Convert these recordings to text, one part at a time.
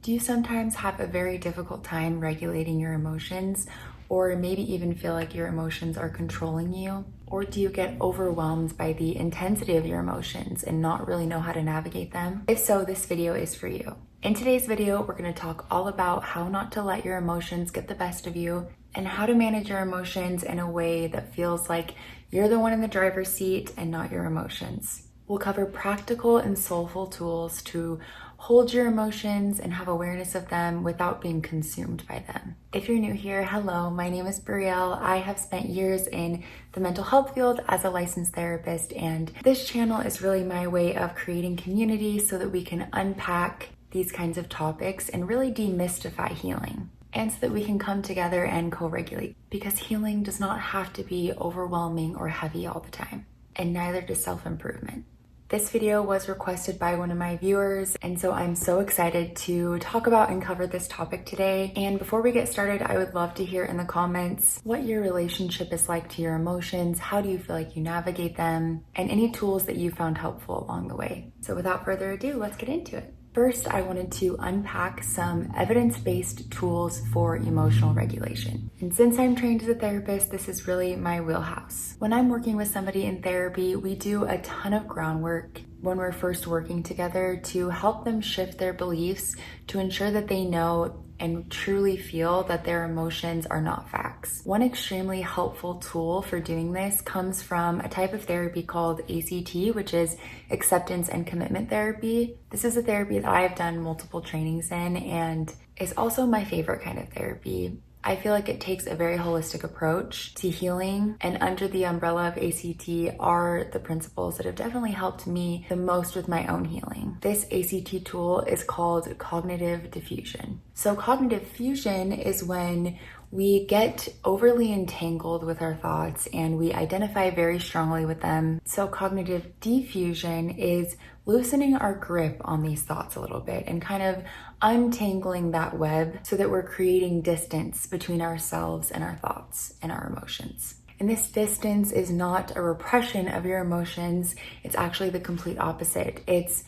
Do you sometimes have a very difficult time regulating your emotions, or maybe even feel like your emotions are controlling you? Or do you get overwhelmed by the intensity of your emotions and not really know how to navigate them? If so, this video is for you. In today's video, we're going to talk all about how not to let your emotions get the best of you and how to manage your emotions in a way that feels like you're the one in the driver's seat and not your emotions. We'll cover practical and soulful tools to hold your emotions and have awareness of them without being consumed by them. If you're new here, hello, my name is Brielle. I have spent years in the mental health field as a licensed therapist, and this channel is really my way of creating community so that we can unpack these kinds of topics and really demystify healing, and so that we can come together and co-regulate, because healing does not have to be overwhelming or heavy all the time, and neither does self-improvement. This video was requested by one of my viewers, and so I'm so excited to talk about and cover this topic today. And before we get started, I would love to hear in the comments what your relationship is like to your emotions, how do you feel like you navigate them, and any tools that you found helpful along the way. So without further ado, let's get into it. First, I wanted to unpack some evidence-based tools for emotional regulation. And since I'm trained as a therapist, this is really my wheelhouse. When I'm working with somebody in therapy, we do a ton of groundwork when we're first working together to help them shift their beliefs to ensure that they know and truly feel that their emotions are not facts. One extremely helpful tool for doing this comes from a type of therapy called ACT, which is acceptance and commitment therapy. This is a therapy that I have done multiple trainings in and is also my favorite kind of therapy. I feel like it takes a very holistic approach to healing, and under the umbrella of ACT are the principles that have definitely helped me the most with my own healing. This ACT tool is called cognitive diffusion. So cognitive fusion is when we get overly entangled with our thoughts and we identify very strongly with them. So cognitive diffusion is loosening our grip on these thoughts a little bit and kind of untangling that web so that we're creating distance between ourselves and our thoughts and our emotions. And this distance is not a repression of your emotions. It's actually the complete opposite. It's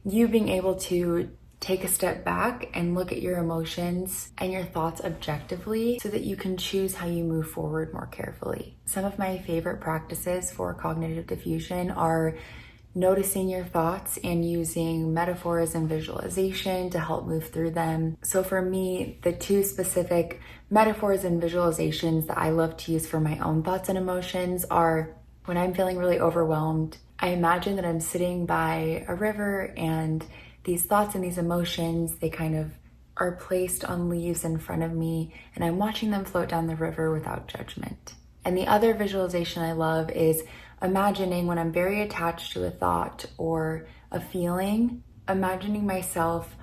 you being able to take a step back and look at your emotions and your thoughts objectively so that you can choose how you move forward more carefully. Some of my favorite practices for cognitive diffusion are noticing your thoughts and using metaphors and visualization to help move through them. So for me, the two specific metaphors and visualizations that I love to use for my own thoughts and emotions are when I'm feeling really overwhelmed, I imagine that I'm sitting by a river and these thoughts and these emotions, they kind of are placed on leaves in front of me and I'm watching them float down the river without judgment. And the other visualization I love is imagining when I'm very attached to a thought or a feeling, imagining myself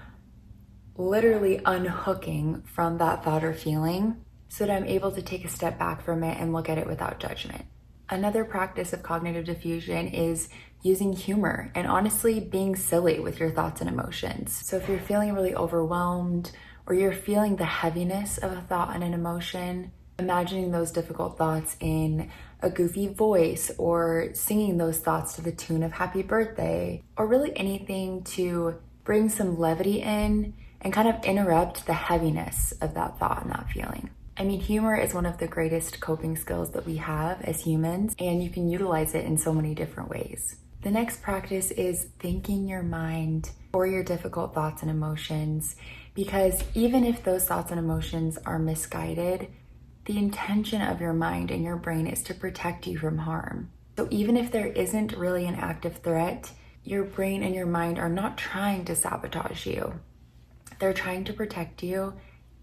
literally unhooking from that thought or feeling so that I'm able to take a step back from it and look at it without judgment. Another practice of cognitive diffusion is using humor and honestly being silly with your thoughts and emotions. So if you're feeling really overwhelmed or you're feeling the heaviness of a thought and an emotion, imagining those difficult thoughts in a goofy voice or singing those thoughts to the tune of Happy Birthday, or really anything to bring some levity in and kind of interrupt the heaviness of that thought and that feeling. I mean, humor is one of the greatest coping skills that we have as humans, and you can utilize it in so many different ways. The next practice is thanking your mind for your difficult thoughts and emotions, because even if those thoughts and emotions are misguided, the intention of your mind and your brain is to protect you from harm. So even if there isn't really an active threat, your brain and your mind are not trying to sabotage you. They're trying to protect you,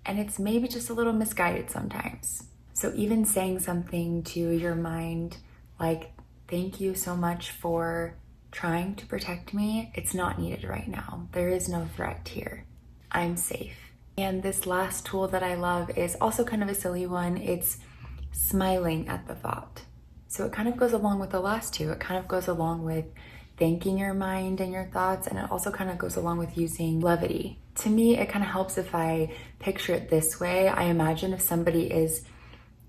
and it's maybe just a little misguided sometimes. So even saying something to your mind like, thank you so much for trying to protect me, it's not needed right now. There is no threat here. I'm safe. And this last tool that I love is also kind of a silly one. It's smiling at the thought. So it kind of goes along with the last two. It kind of goes along with thanking your mind and your thoughts, and it also kind of goes along with using levity. To me, it kind of helps if I picture it this way. I imagine if somebody is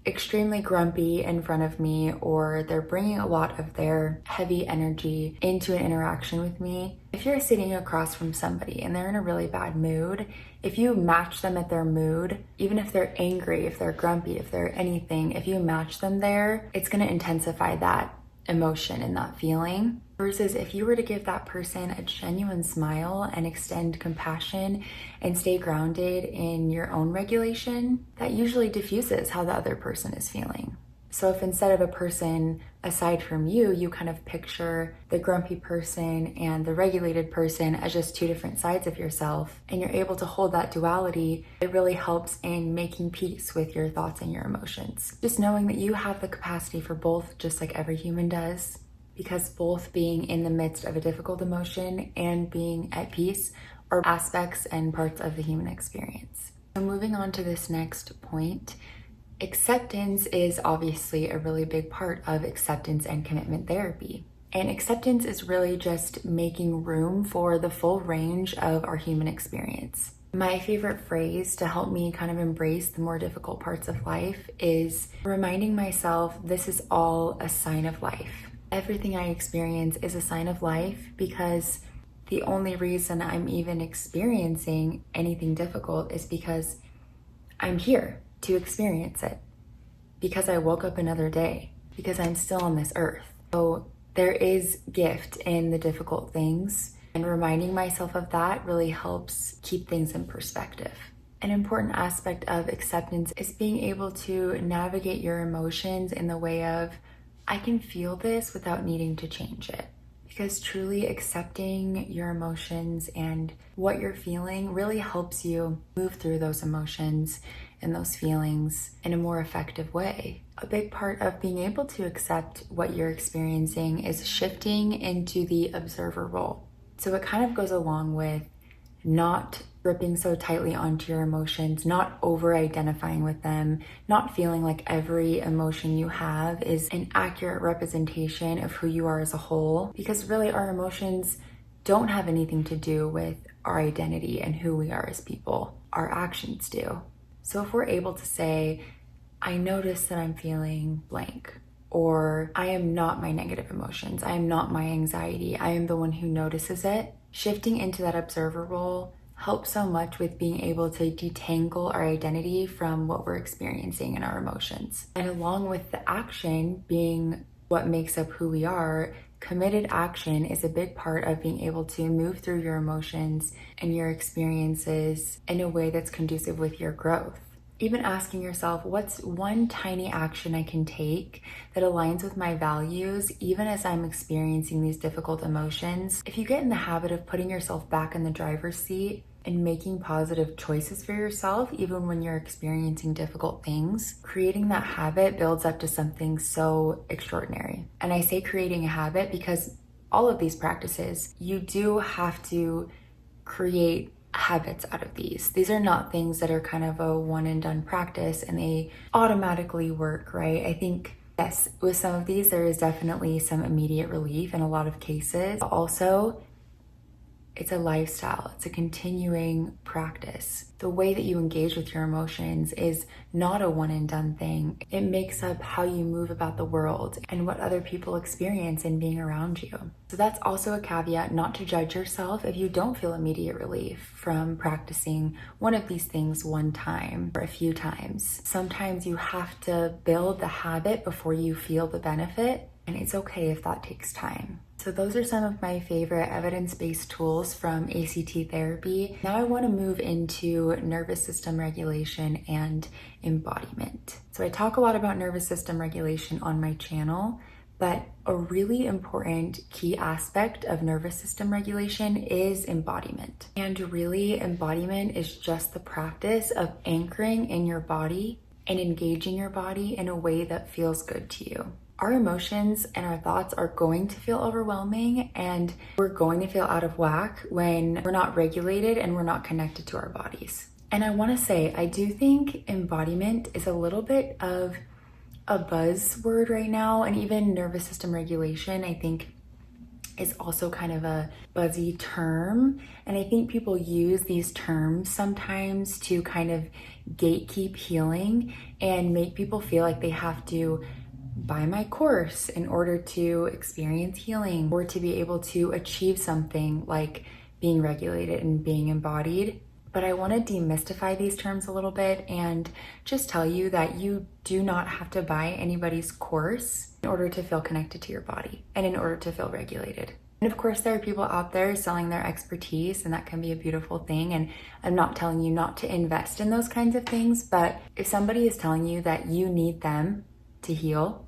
extremely grumpy in front of me, or they're bringing a lot of their heavy energy into an interaction with me. If you're sitting across from somebody and they're in a really bad mood, if you match them at their mood, even if they're angry, if they're grumpy, if they're anything, if you match them there, it's going to intensify that emotion and that feeling. Versus if you were to give that person a genuine smile and extend compassion and stay grounded in your own regulation, that usually diffuses how the other person is feeling. So if instead of a person aside from you, you kind of picture the grumpy person and the regulated person as just two different sides of yourself, and you're able to hold that duality, it really helps in making peace with your thoughts and your emotions. Just knowing that you have the capacity for both, just like every human does, because both being in the midst of a difficult emotion and being at peace are aspects and parts of the human experience. So moving on to this next point, acceptance is obviously a really big part of acceptance and commitment therapy. And acceptance is really just making room for the full range of our human experience. My favorite phrase to help me kind of embrace the more difficult parts of life is reminding myself this is all a sign of life. Everything I experience is a sign of life, because the only reason I'm even experiencing anything difficult is because I'm here to experience it, because I woke up another day, because I'm still on this earth. So there is gift in the difficult things, and reminding myself of that really helps keep things in perspective. An important aspect of acceptance is being able to navigate your emotions in the way of, I can feel this without needing to change it. Because truly accepting your emotions and what you're feeling really helps you move through those emotions and those feelings in a more effective way. A big part of being able to accept what you're experiencing is shifting into the observer role. So it kind of goes along with not gripping so tightly onto your emotions, not over-identifying with them, not feeling like every emotion you have is an accurate representation of who you are as a whole, because really our emotions don't have anything to do with our identity and who we are as people. Our actions do. So if we're able to say, I notice that I'm feeling blank, or I am not my negative emotions, I am not my anxiety, I am the one who notices it, shifting into that observer role helps so much with being able to detangle our identity from what we're experiencing in our emotions. And along with the action being what makes up who we are, committed action is a big part of being able to move through your emotions and your experiences in a way that's conducive with your growth. Even asking yourself, what's one tiny action I can take that aligns with my values, even as I'm experiencing these difficult emotions? If you get in the habit of putting yourself back in the driver's seat and making positive choices for yourself, even when you're experiencing difficult things, creating that habit builds up to something so extraordinary. And I say creating a habit because all of these practices, you do have to create habits out of these. These are not things that are kind of a one and done practice and they automatically work, right? I think, yes, with some of these, there is definitely some immediate relief in a lot of cases. But also, it's a lifestyle. It's a continuing practice. The way that you engage with your emotions is not a one and done thing. It makes up how you move about the world and what other people experience in being around you. So that's also a caveat, not to judge yourself if you don't feel immediate relief from practicing one of these things one time or a few times. Sometimes you have to build the habit before you feel the benefit, and it's okay if that takes time. So those are some of my favorite evidence-based tools from ACT therapy. Now I want to move into nervous system regulation and embodiment. So I talk a lot about nervous system regulation on my channel, but a really important key aspect of nervous system regulation is embodiment. And really, embodiment is just the practice of anchoring in your body and engaging your body in a way that feels good to you. Our emotions and our thoughts are going to feel overwhelming, and we're going to feel out of whack when we're not regulated and we're not connected to our bodies. And I want to say, I do think embodiment is a little bit of a buzzword right now, and even nervous system regulation, I think is also kind of a buzzy term. And I think people use these terms sometimes to kind of gatekeep healing and make people feel like they have to buy my course in order to experience healing or to be able to achieve something like being regulated and being embodied. But I want to demystify these terms a little bit and just tell you that you do not have to buy anybody's course in order to feel connected to your body and in order to feel regulated. And of course, there are people out there selling their expertise, and that can be a beautiful thing. And I'm not telling you not to invest in those kinds of things, but if somebody is telling you that you need them to heal,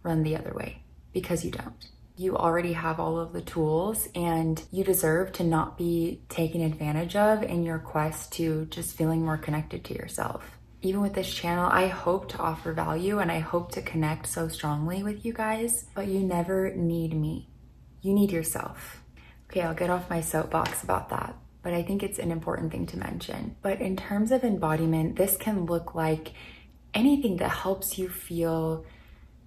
run the other way, because you don't. You already have all of the tools, and you deserve to not be taken advantage of in your quest to just feeling more connected to yourself. Even with this channel, I hope to offer value and I hope to connect so strongly with you guys, but you never need me. You need yourself. Okay, I'll get off my soapbox about that, but I think it's an important thing to mention. But in terms of embodiment, this can look like anything that helps you feel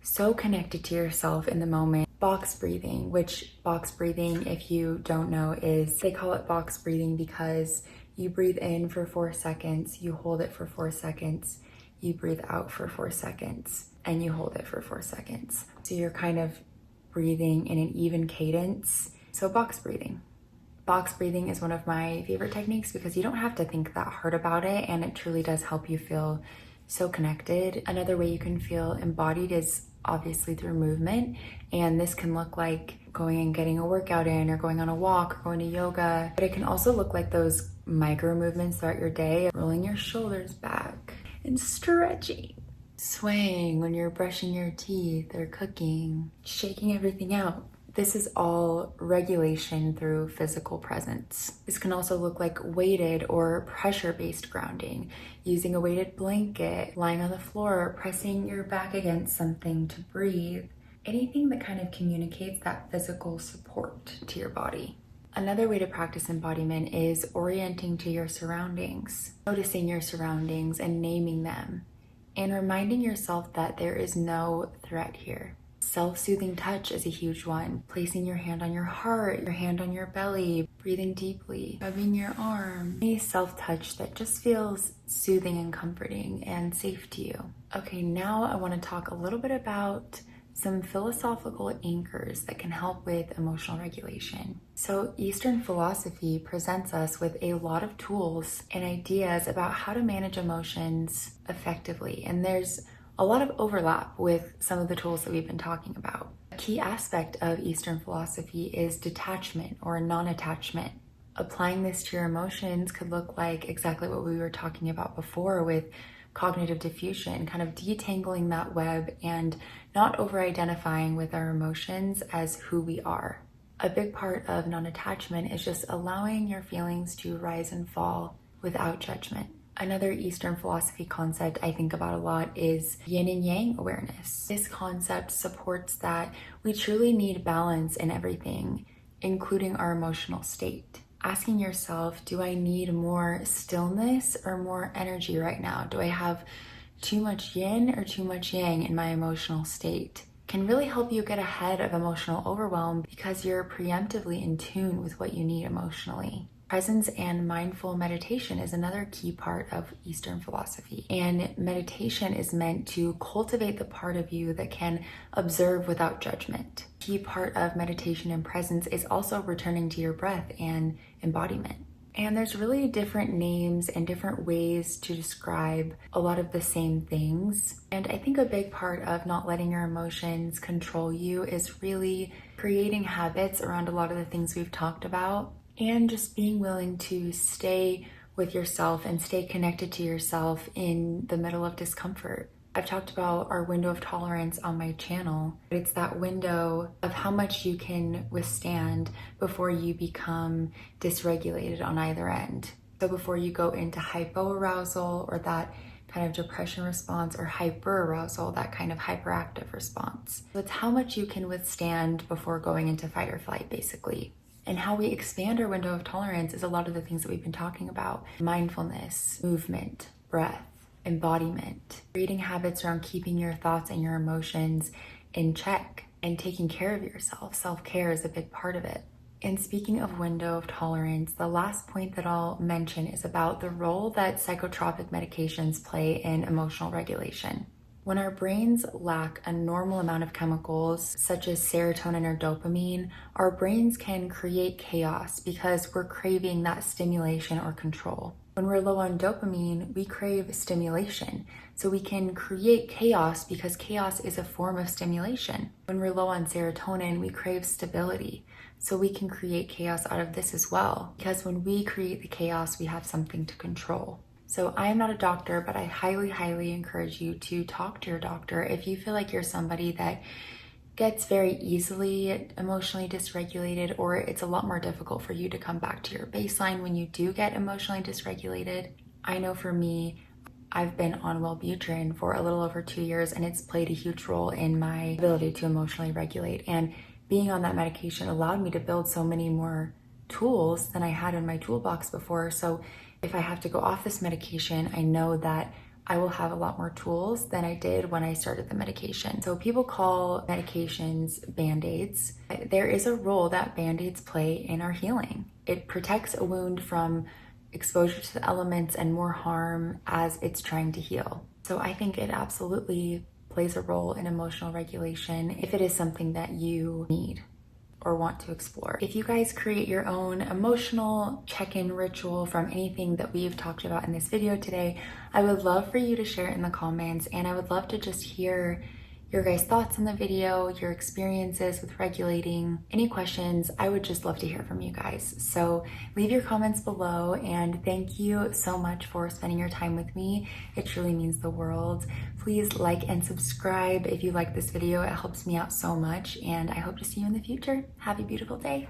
so connected to yourself in the moment. Box breathing, which box breathing, if you don't know, is, they call it box breathing because you breathe in for 4 seconds, you hold it for 4 seconds, you breathe out for 4 seconds, and you hold it for 4 seconds. So you're kind of breathing in an even cadence. So box breathing. Box breathing is one of my favorite techniques because you don't have to think that hard about it, and it truly does help you feel so connected. Another way you can feel embodied is obviously through movement, and this can look like going and getting a workout in, or going on a walk, or going to yoga, but it can also look like those micro movements throughout your day, rolling your shoulders back and stretching, swaying when you're brushing your teeth or cooking, shaking everything out. This is all regulation through physical presence. This can also look like weighted or pressure-based grounding, using a weighted blanket, lying on the floor, pressing your back against something to breathe. Anything that kind of communicates that physical support to your body. Another way to practice embodiment is orienting to your surroundings, noticing your surroundings and naming them, and reminding yourself that there is no threat here. Self-soothing touch is a huge one. Placing your hand on your heart, your hand on your belly, breathing deeply, rubbing your arm. Any self-touch that just feels soothing and comforting and safe to you. Okay, now I want to talk a little bit about some philosophical anchors that can help with emotional regulation. So Eastern philosophy presents us with a lot of tools and ideas about how to manage emotions effectively. And there's a lot of overlap with some of the tools that we've been talking about. A key aspect of Eastern philosophy is detachment or non-attachment. Applying this to your emotions could look like exactly what we were talking about before with cognitive diffusion, kind of detangling that web and not over-identifying with our emotions as who we are. A big part of non-attachment is just allowing your feelings to rise and fall without judgment. Another Eastern philosophy concept I think about a lot is yin and yang awareness. This concept supports that we truly need balance in everything, including our emotional state. Asking yourself, do I need more stillness or more energy right now? Do I have too much yin or too much yang in my emotional state? Can really help you get ahead of emotional overwhelm because you're preemptively in tune with what you need emotionally. Presence and mindful meditation is another key part of Eastern philosophy. And meditation is meant to cultivate the part of you that can observe without judgment. Key part of meditation and presence is also returning to your breath and embodiment. And there's really different names and different ways to describe a lot of the same things. And I think a big part of not letting your emotions control you is really creating habits around a lot of the things we've talked about. And just being willing to stay with yourself and stay connected to yourself in the middle of discomfort. I've talked about our window of tolerance on my channel. It's that window of how much you can withstand before you become dysregulated on either end. So before you go into hypoarousal or that kind of depression response, or hyperarousal, that kind of hyperactive response. So it's how much you can withstand before going into fight or flight, basically. And how we expand our window of tolerance is a lot of the things that we've been talking about. Mindfulness, movement, breath, embodiment, creating habits around keeping your thoughts and your emotions in check, and taking care of yourself. Self-care is a big part of it. And speaking of window of tolerance, the last point that I'll mention is about the role that psychotropic medications play in emotional regulation. When our brains lack a normal amount of chemicals, such as serotonin or dopamine, our brains can create chaos because we're craving that stimulation or control. When we're low on dopamine, we crave stimulation. So we can create chaos because chaos is a form of stimulation. When we're low on serotonin, we crave stability. So we can create chaos out of this as well. Because when we create the chaos, we have something to control. So I am not a doctor, but I highly, highly encourage you to talk to your doctor if you feel like you're somebody that gets very easily emotionally dysregulated, or it's a lot more difficult for you to come back to your baseline when you do get emotionally dysregulated. I know for me, I've been on Wellbutrin for a little over 2 years, and it's played a huge role in my ability to emotionally regulate. And being on that medication allowed me to build so many more tools than I had in my toolbox before. So if I have to go off this medication, I know that I will have a lot more tools than I did when I started the medication. So people call medications band-aids. There is a role that band-aids play in our healing. It protects a wound from exposure to the elements and more harm as it's trying to heal. So I think it absolutely plays a role in emotional regulation if it is something that you need or want to explore. If you guys create your own emotional check-in ritual from anything that we've talked about in this video today, I would love for you to share it in the comments, and I would love to just hear your guys' thoughts on the video, your experiences with regulating, any questions. I would just love to hear from you guys. So leave your comments below, and thank you so much for spending your time with me. It truly means the world. Please like and subscribe if you like this video. It helps me out so much, and I hope to see you in the future. Have a beautiful day.